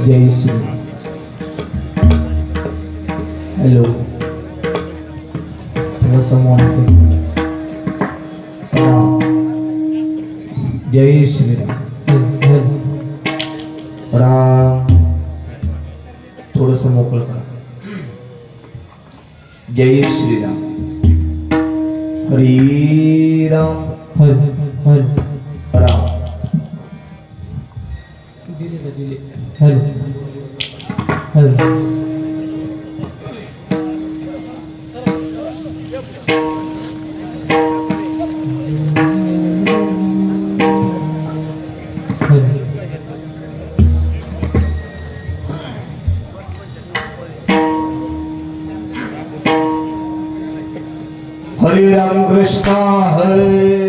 जय Shri hello जय श्री राम थोडस मोकळ करा जय श्री राम हरी राम राम हेलो हेलो हरे राम कृष्ण हरे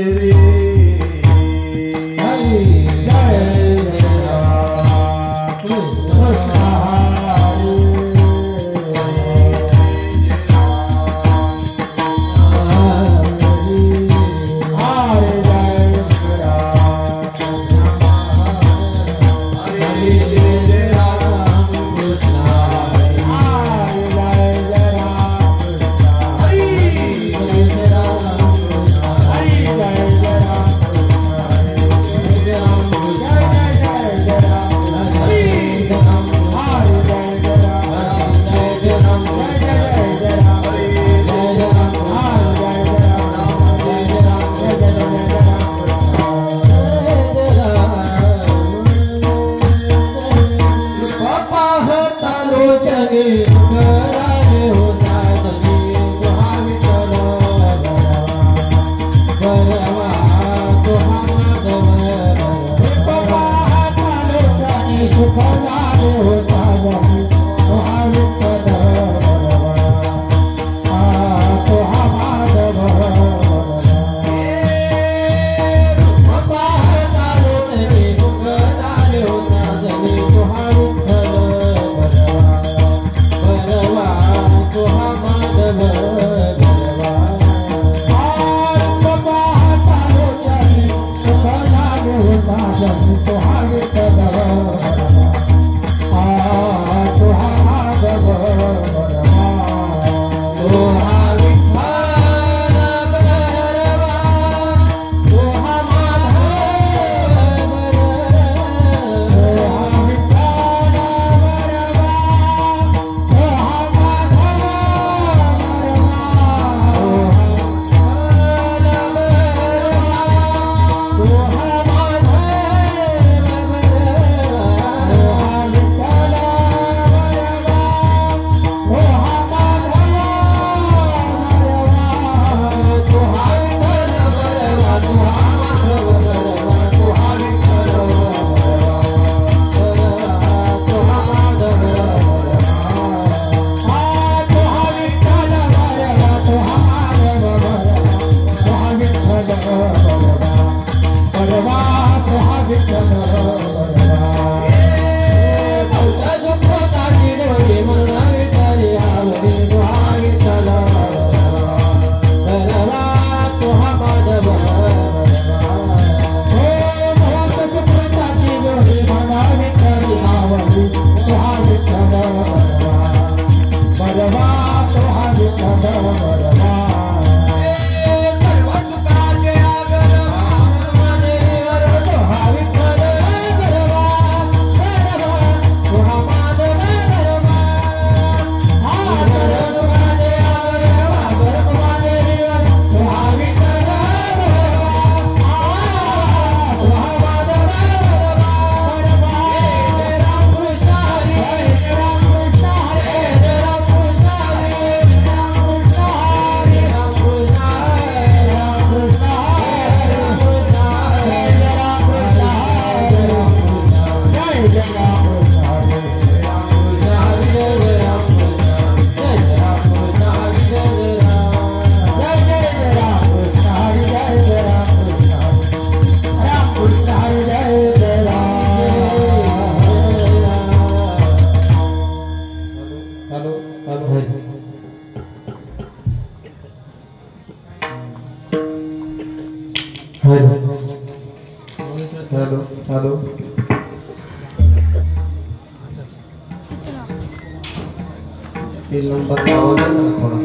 3 नंबर का आवाज है ना थोड़ा।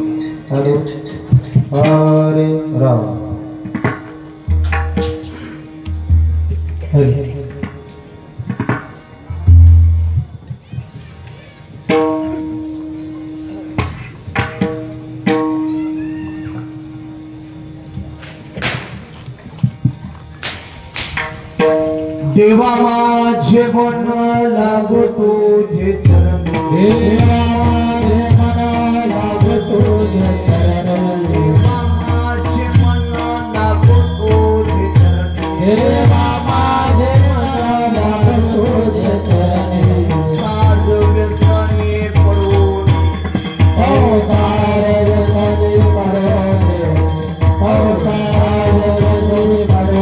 हेलो हरे राम। हेलो देवा माझे मन लागो तुझे चरण, देवा माझे मन लागो तुझे चरण, देवा माझे मन लागो तुझे चरण, देवा माझे मन लागो तुझे चरण, सार व्यसनी पडून, सार व्यसनी पडून, सार व्यसनी पडून,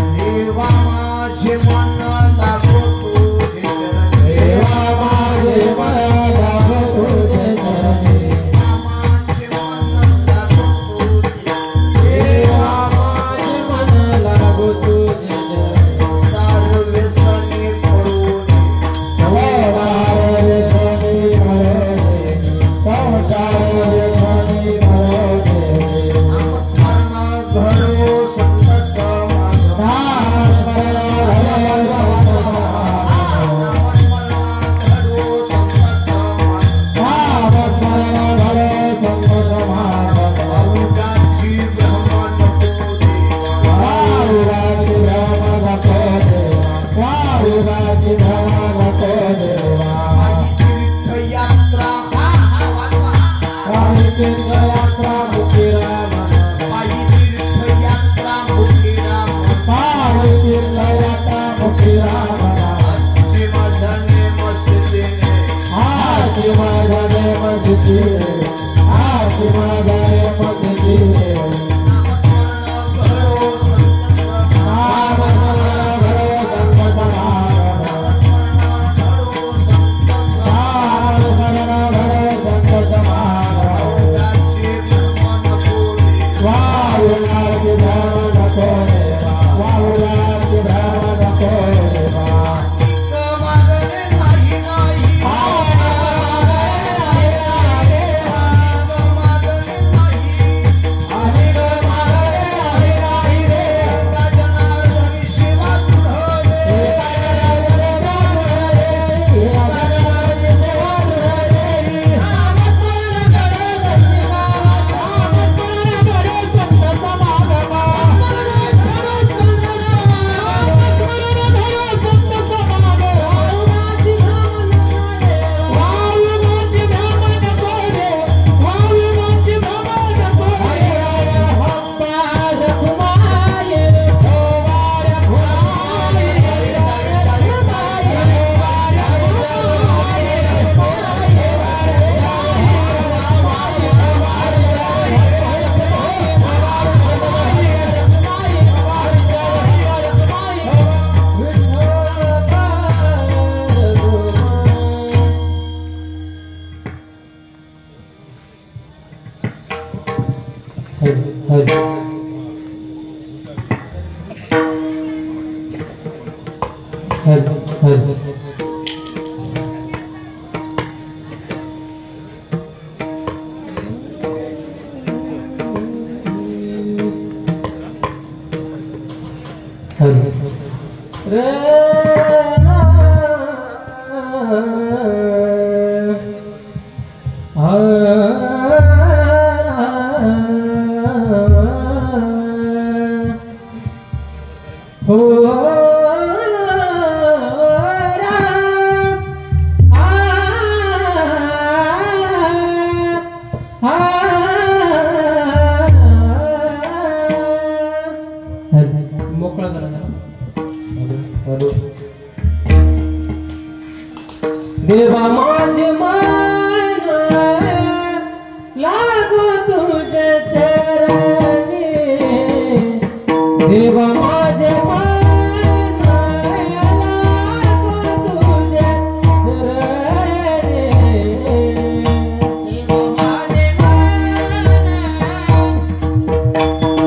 देवा माझे मन लागो तुझे चरण, देवा माझे मन लागो तुझे चरण, देवा माझे मन लागो तुझे, देवा माझे मन लागो तुझे चरण, सार व्यसनी पडून, सार व्यसनी पडून, सार व्यसनी पडून, नामस्मरण घडो संत समागम, देवा माझे मन लागो तुझे चरणी, देवा माझे मन लागो तुझे चरणी, देवा माझे मन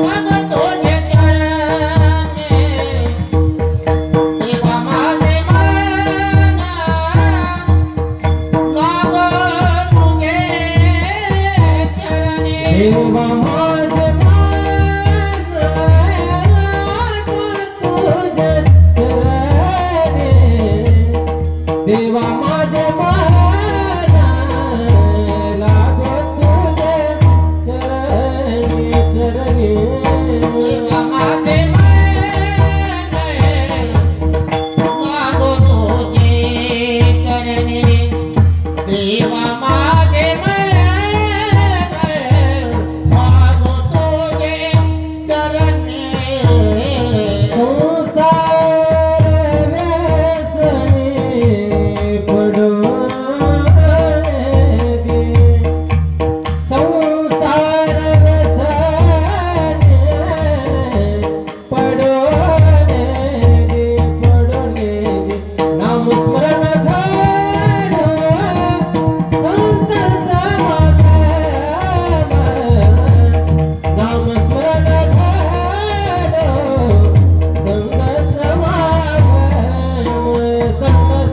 लागो तुझे चरणी, देवा माझे मन लागो तुझे देवा माझे मन लागो तुझे चरणी चरणी देवा माझे मन लागो तुझे चरणी देवा माझे मन लागो तुझे चरणी संसार व्यसनी पडून दे संसार व्यसनी पडून दे नाम स्मरण धर संत समागम नाम स्मरण धर संत समागम संत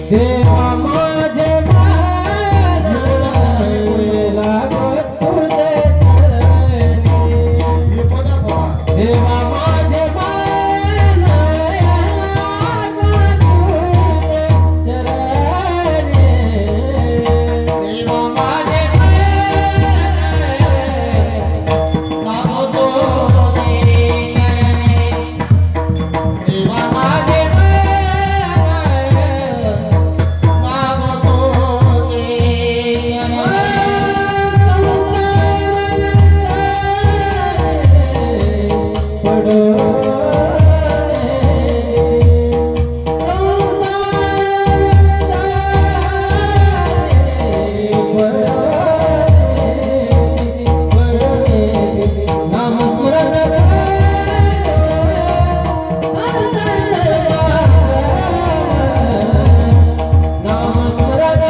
देवा माझे मन लागो तुझे चरणी देवा माझे मन लागो तुझे चरणी देवा माझे लागो तुझे चरणी देवा माझे नाम स्मरण नाम स्मरण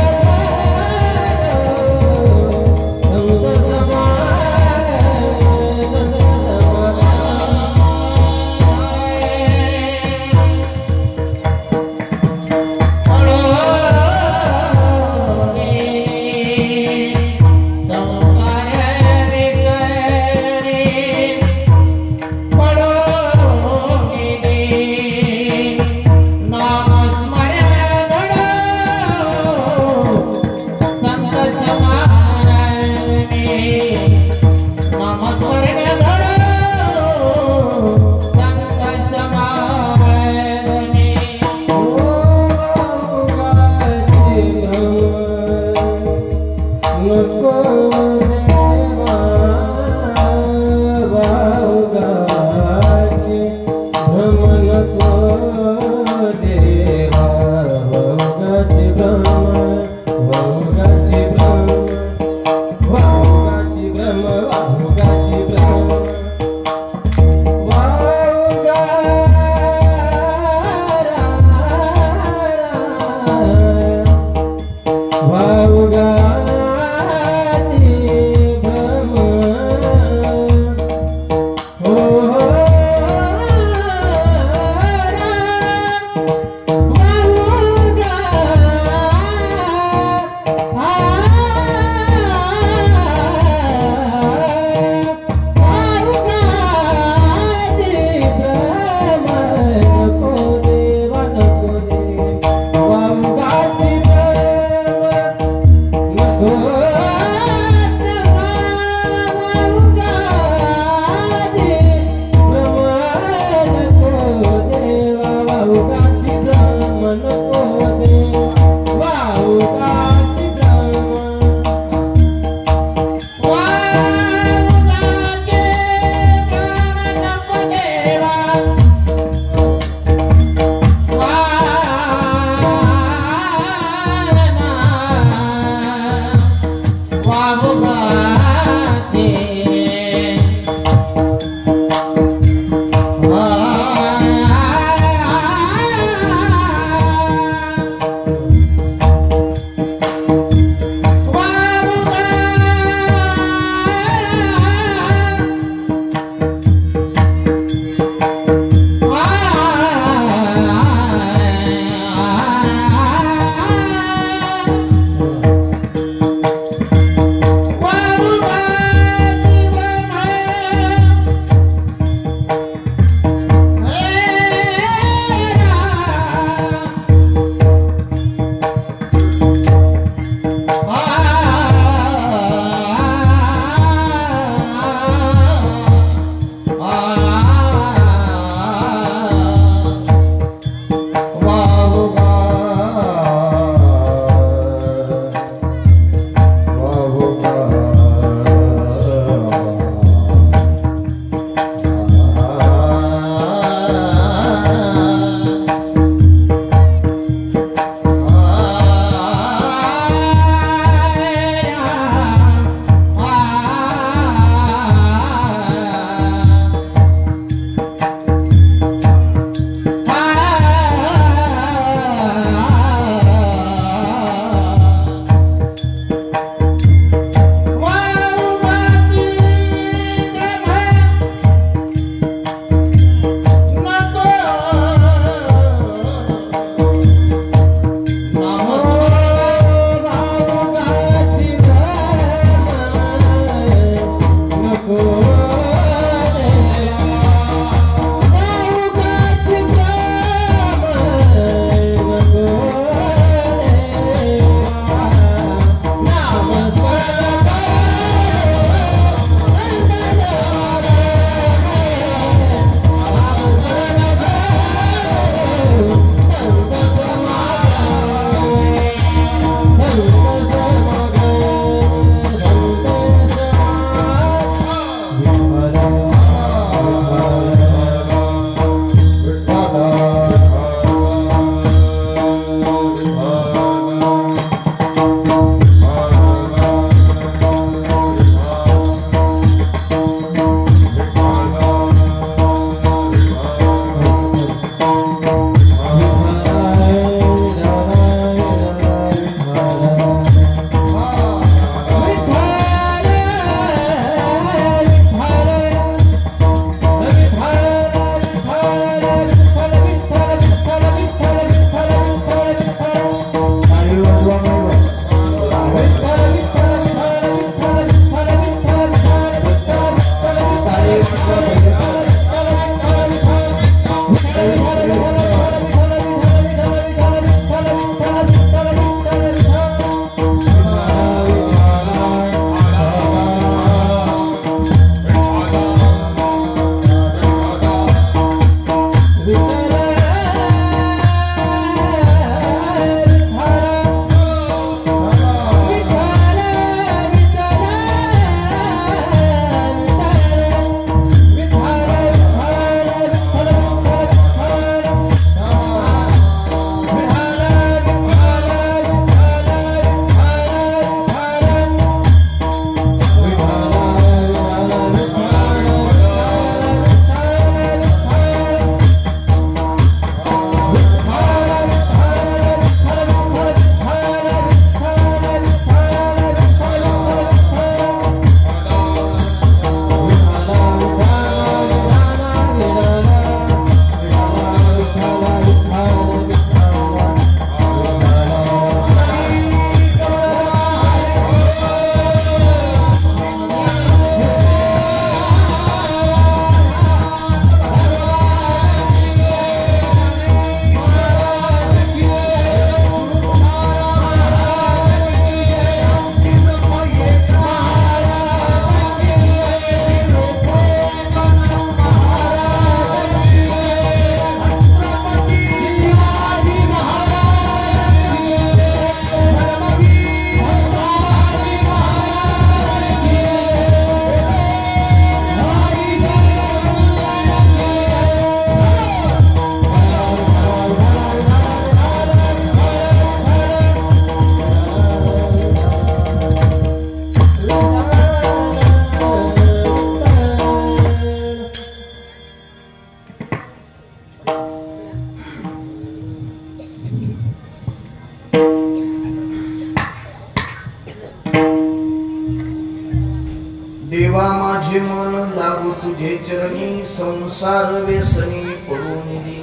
देवा माझे मन लागू तुझे चरणी संसार व्यसनी पडून दे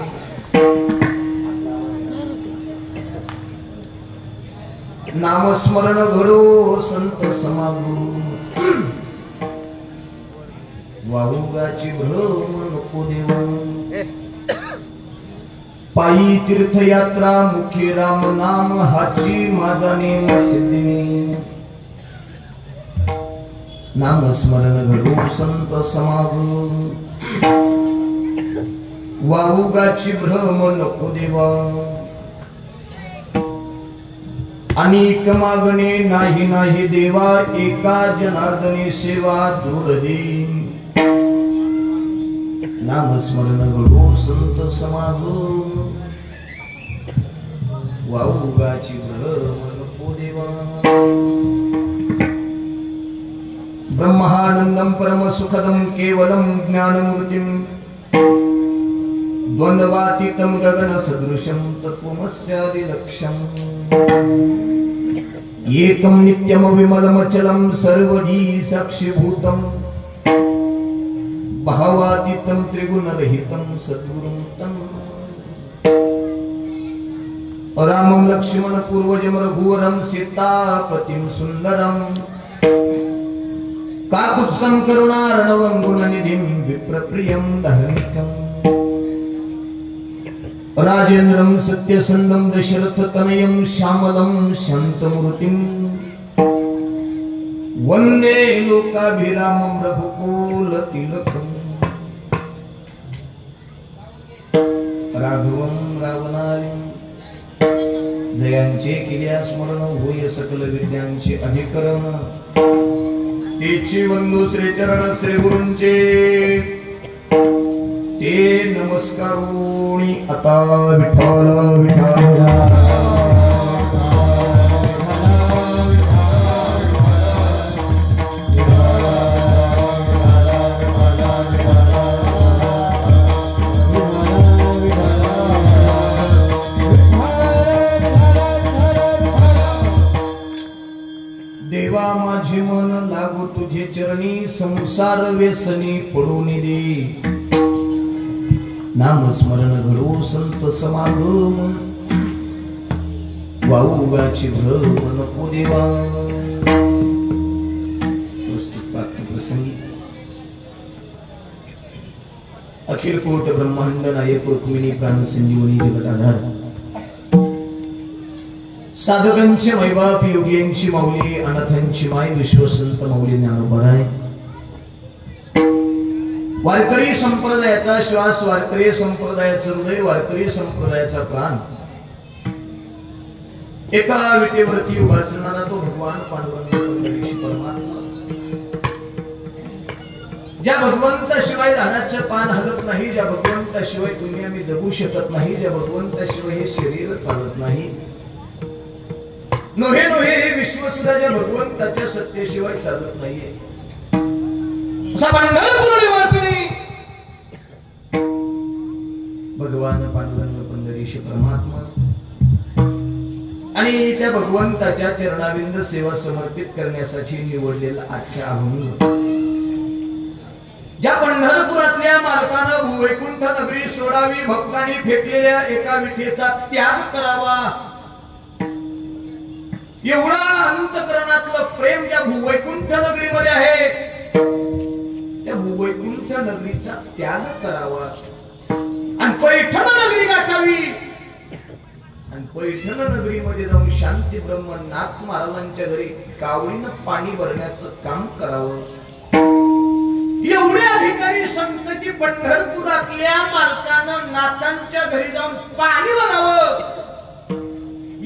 नामस्मरण घडो संत समागो वाहुगाची भ्रम नको देवा पायी तीर्थयात्रा मुखी राम नाम हाची माझा नेम सिद्धिनी नामस्मरण घडो संत समागो वाहुगाची भ्रम नको देवा अनेक मागणे नाही नाही देवा एका जनार्दनी सेवा दृढ दे नामस्मरण घडो संत समागो वाहुगाची भ्रम नको देवा ब्रह्मानंदं परम सुखदं केवलं ज्ञानमूर्तिं द्वंद्वातीतं गगन सदृशं तत्त्वमस्यादिलक्ष्यम् एकं नित्यं विमलमचलं सर्वधी साक्षीभूतं भावातीतं त्रिगुणरहितं सद्गुरुं तं रामं लक्ष्मण पूर्वजं रघुवरं सीतापतिं सुन्दरं काकुत्स्थं करुणार्णवं गुणनिधिं विप्रप्रियं धार्मिकम् राजेन्द्रं सत्यसंदं दशरथतनयं श्यामलं शान्तमूर्तिं वन्दे लोकाभिरामं रघुकुलतिलकम् राघवं रावणार्यं जयांचे केल्या स्मरण होय सकल विद्यांचे अधिकरण तेची वंदू श्रीचरण श्री गुरूंचे ते नमस्कारोणी आता विठ्ठल विठ्ठल देवा माझे मन लागू तुझे चरणी संसार व्यसनी पडून दे नामस्मरण घडो संत समागम वाहुगाची भ्रम नको देवा प्रस्तुत प्रसंगी अखिल कोट ब्रह्मांड नायक रुक्मिणी प्राण संजीवनी जगदाधार साधकांचे मैबाप योग्यांची माऊली अनाथांची माय विश्वसंत माऊली ज्ञानोबराय वारकरी संप्रदायाचा श्वास वारकरी संप्रदायाचं हृदय वारकरी संप्रदायाचा प्राण एका विटेवरती उभा असणारा तो भगवान पांडुरंग परमात्मा ज्या भगवंताशिवाय दानाचं पान हलत नाही ज्या भगवंताशिवाय तुम्ही आम्ही जगू शकत नाही ज्या भगवंताशिवाय हे शरीर चालत नाही नोहे नोहे हे विश्व सुद्धा ज्या भगवंताच्या सत्तेशिवाय चालत नाहीये भगवान पांडुरंग पंढरीश परमात्मा आणि त्या भगवंताच्या चरणाविंद सेवा समर्पित करण्यासाठी निवडलेला आजच्या अभंग ज्या पंढरपुरातल्या मालकानं भूवैकुंठ नगरी सोडावी भक्तांनी फेकलेल्या एका विठेचा त्याग करावा एवढा अंतकरणातलं प्रेम ज्या भूवैकुंठ नगरीमध्ये आहे त्या भूवैकुंठ नगरीचा त्याग करावा आणि पैठण नगरी गाठावी आणि पैठण नगरीमध्ये जाऊन शांती ब्रह्मनाथ महाराजांच्या घरी कावडीनं पाणी भरण्याचं काम करावं एवढे अधिकारी संत की पंढरपुरातल्या मालकानं नाथांच्या घरी जाऊन पाणी भरावं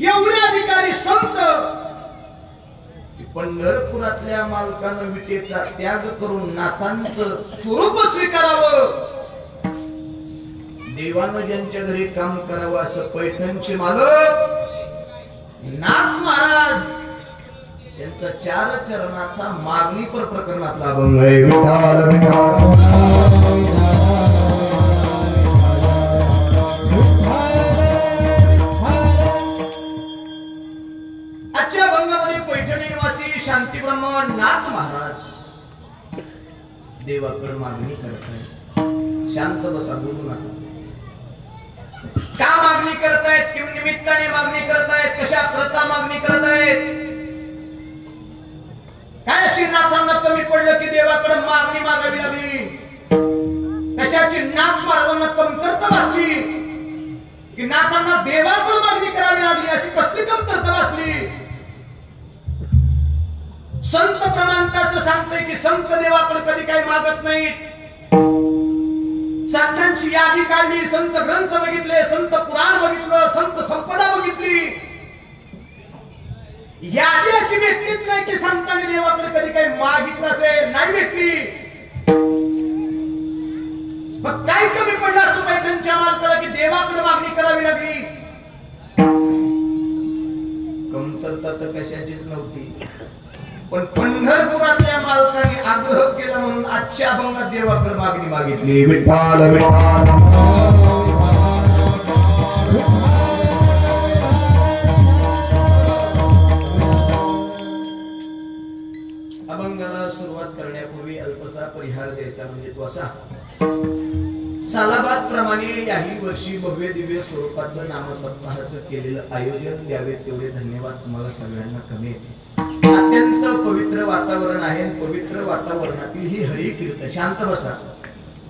एवढे अधिकारी संत पंढरपुरातल्या मालकानं विटेचा त्याग करून नाथांचं स्वरूप स्वीकारावं देवानं ज्यांच्या घरी काम करावं असं पैठणचे मालक नाथ महाराज यांचा चार चरणाचा मागणीपर प्रकरणातला अभंग आहे विठाल विठाल आजच्या अभंगामध्ये पैठणी निवासी शांती ब्रह्म नाथ महाराज देवाकडे मागणी करतायत. शांत बसा, बोलू नका. का मागणी करतायत? किम निमित्ताने मागणी करतायत? कशा करता मागणी करतायत? काय अशी नाथांना कमी पडलं की देवाकडे मागणी मागावी लागली? कशाची नाथ महाराजांना कमतरता भासली की नाथांना देवाकडे मागणी करावी लागली? अशी कसली कमतरता भासली? संत प्रमाणता असं सांगतंय की संत देवाकडे कधी काही मागत नाहीत. संतांची यादी काढली, संत ग्रंथ बघितले, संत पुराण बघितलं, संत संपदा बघितली, यादी अशी भेटलीच नाही की संतांनी देवाकडे कधी काही मागितलं असेल. नाही भेटली. मग काय कमी पडलं असं पैठणच्या मालकाला की देवाकडे मागणी करावी लागली? कमतरता तर कशाचीच नव्हती, पण पंढरपुरातल्या मालकाने आग्रह केला म्हणून आजच्या अभंगात देवाकडे मागणी मागितली. विठ्ठल विठ्ठल. अभंगाला सुरुवात करण्यापूर्वी अल्पसा परिहार द्यायचा, म्हणजे तो असा. सालाबाद प्रमाणे याही वर्षी भव्य दिव्य स्वरूपाचं नामसप्ताहाचं केलेलं आयोजन द्यावे तेवढे धन्यवाद तुम्हाला सगळ्यांना कमी येते. अत्यंत पवित्र वातावरण आहे. पवित्र वातावरणातील ही हरी कीर्तन, शांत बसा,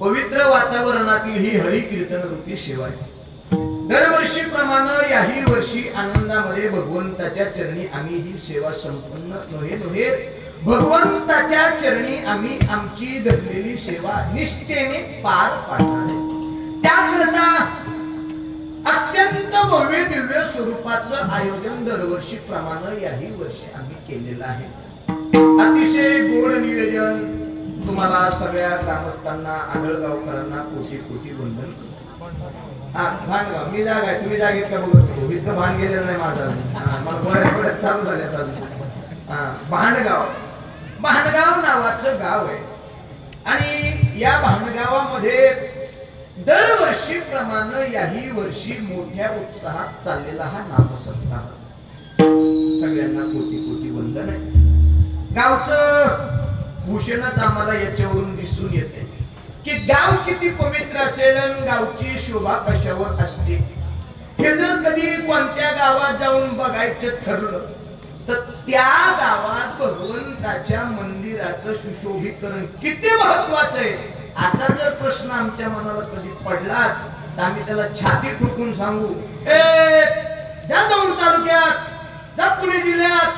पवित्र वातावरणातील ही हरी कीर्तन रूपी सेवा आहे. दरवर्षी प्रमाणे याही वर्षी आनंदामध्ये भगवंताच्या चरणी आम्ही ही सेवा संपन्न नव्हे भगवंताच्या चरणी आम्ही आमची धरलेली सेवा निष्ठेने पार पाडणार आहे. त्याकरता अत्यंत भव्य दिव्य स्वरूपाचं आयोजन दरवर्षी प्रमाणे याही वर्षी आम्ही केलेलं आहे. अतिशय गोड निवेदन तुम्हाला सगळ्या ग्रामस्थांना, आढळगावकरांना कोटी कोटी वंदन. भांडगाव मी जागा आहे, तुम्ही जागेत का बघतो? इतकं भान गेलेलं नाही माझा, मला बऱ्याच चालू झाल्यात अजून. भांडगाव नावाचं गाव आहे आणि या भांडगावामध्ये दरवर्षी प्रमाणे याही वर्षी मोठ्या उत्साहात चाललेला हा नामसप्ताह. सगळ्यांना कोटी कोटी वंदन आहे. गावचं भूषणच आम्हाला याच्यावरून दिसून येते की गाव किती पवित्र असेल आणि गावची शोभा कशावर असते. हे जर कधी कोणत्या गावात जाऊन बघायचं ठरलं तर त्या गावात भगवंताच्या मंदिराचं सुशोभीकरण किती महत्वाचं आहे असा जर प्रश्न आमच्या मनाला कधी पडलाच तर आम्ही त्याला छाती ठोकून सांगू, जा दौंड तालुक्यात, जा पुणे जिल्ह्यात,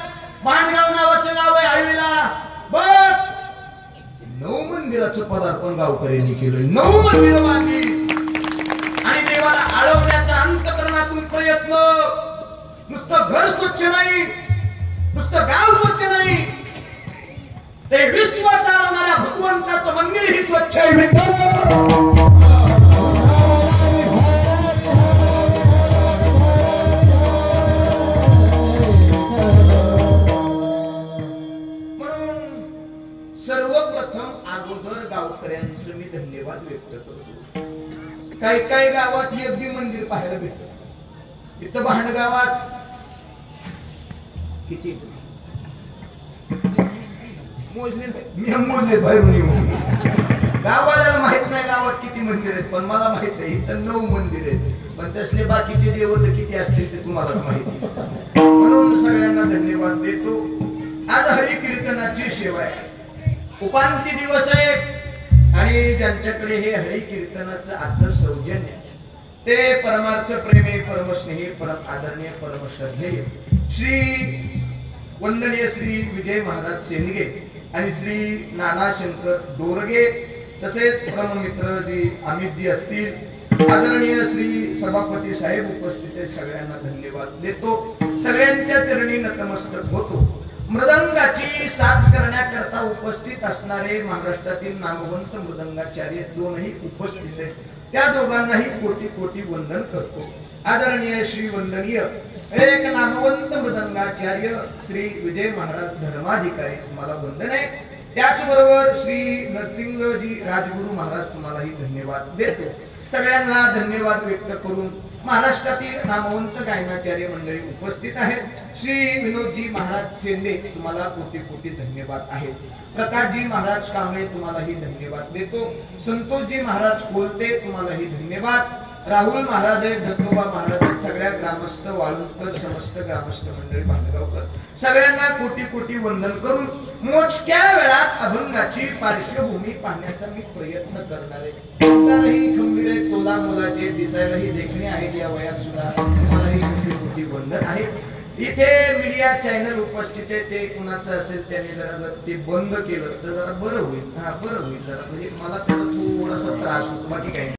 भांडगाव नावाचं गाव आहे हायवेला, बघ 9 मंदिराचं पदार्पण गावकऱ्यांनी केलं. 9 मंदिरं बांधली आणि देवाला आळवण्याचा अंतकरणातून प्रयत्न. नुसतं घर स्वच्छ नाही, नुसतं गाव स्वच्छ नाही, ते विश्व चालवणाऱ्या भगवंताचं मंदिर ही स्वच्छ आहे. म्हणून सर्वप्रथम अगोदर गावकऱ्यांचं मी धन्यवाद व्यक्त करतो. काही काही गावात ही अगदी मंदिर पाहायला भेटत. इथं भांडगावात किती मोजले, मी मोजले बाहेरून येऊन. गावाला माहित नाही गावात किती मंदिर आहेत, पण मला माहित आहे इथं 9 मंदिर आहेत. पण तसले बाकीचे देवत किती असतील ते तुम्हाला माहिती. म्हणून सगळ्यांना धन्यवाद देतो. आज हरी कीर्तनाची सेवा आहे, उपांती दिवस आहे आणि ज्यांच्याकडे हे हरी कीर्तनाचं आजचं सौजन्य ते परमार्थ प्रेमी, परमस्नेही, परम आदरणीय, परमश्रद्धेय श्री वंदनीय श्री विजय महाराज सेनगे आणि श्री नाना शंकर दोरगे, तसेच परममित्र जी अमितजी असतील, आदरणीय श्री सभापती साहेब उपस्थित आहेत, सगळ्यांना धन्यवाद देतो. सगळ्यांच्या चरणी नतमस्तक होतो. मृदंगाची साथ करण्याकरता उपस्थित असणारे महाराष्ट्रातील नामवंत मृदंगाचार्य 2ही उपस्थित आहेत. त्या दोघांनाही कोटी कोटी वंदन करतो. आदरणीय श्री वंदनीय एक नामवंत मृदंगाचार्य श्री विजय महाराज धर्माधिकारी तुम्हाला वंदन आहे. त्याचबरोबर श्री नरसिंहजी राजगुरु महाराज तुम्हालाही धन्यवाद देतो. सगळ्यांना धन्यवाद व्यक्त करून महाराष्ट्रातील नामवंत गायनाचार्य मंडळी उपस्थित आहेत. श्री विनोदजी महाराज शेंडे तुम्हाला कोटी कोटी धन्यवाद आहेत. प्रकाशजी महाराज कांबळे तुम्हालाही धन्यवाद देतो. संतोषजी महाराज कोलते तुम्हालाही धन्यवाद. राहुल महाराज, दत्तोबा महाराज, सगळ्या ग्रामस्थ वाळुंजकर समस्त ग्रामस्थ मंडळी भांडगावकर सगळ्यांना कोटी कोटी वंदन करून मोजक्या वेळात अभंगाची पार्श्वभूमी पाहण्याचा मी प्रयत्न करणार आहे. तुम्हालाही खंबीर आहे, तोला मुलाचे, दिसायलाही देखणे आहेत या वयात सुद्धा. तुम्हालाही कोटी कोटी वंदन आहे. इथे मीडिया चॅनल उपस्थित आहे, ते कुणाचं असेल त्याने जर ते बंद केलं तर जरा बरं होईल. बरं होईल जरा, म्हणजे मला त्याचा थोडासा त्रास होतो, बाकी काही